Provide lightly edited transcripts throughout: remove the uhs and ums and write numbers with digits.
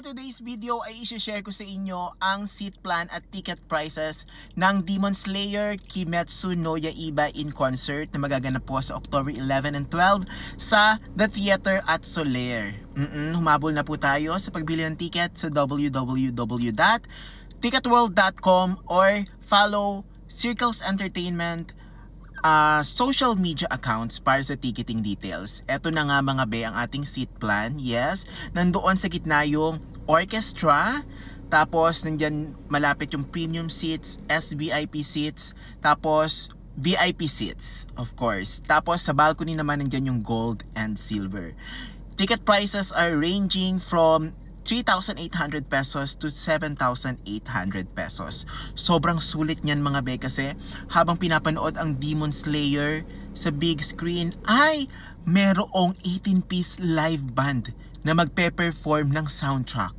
for today's video ay i-share ko sa inyo ang seat plan at ticket prices ng Demon Slayer Kimetsu no Yaiba in concert na magaganap po sa October 11 and 12 sa The Theater at Soler. Humabol na po tayo sa pagbili ng ticket sa www.ticketworld.com or follow Circles Entertainment social media accounts para sa ticketing details. Eto na nga mga be ang ating seat plan. Yes, nandoon sa gitna yung orchestra, tapos nandyan malapit yung premium seats, SVIP seats, tapos VIP seats, of course. Tapos sa balcony naman nandyan yung gold and silver. Ticket prices are ranging from 3,800 pesos to 7,800 pesos. Sobrang sulit niyan mga be kasi habang pinapanood ang Demon Slayer sa big screen ay merong 18-piece live band na magpe-perform ng soundtrack.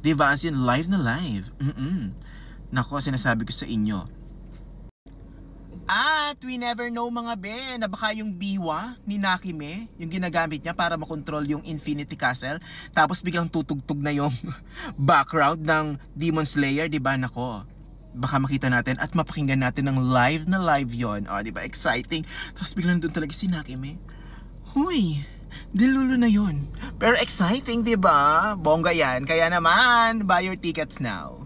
Diba? As in live na live. Nako, sinasabi ko sa inyo. At we never know mga be na baka yung biwa ni Nakime, yung ginagamit niya para makontrol yung Infinity Castle, tapos biglang tutugtog na yung background ng Demon Slayer, diba? Nako, baka makita natin at mapakinggan natin ng live na live yon. O, diba? Exciting. Tapos biglang doon talaga si Nakime. Huy, dilulo na yon. Pero exciting, diba? Bongga yan. Kaya naman, buy your tickets now.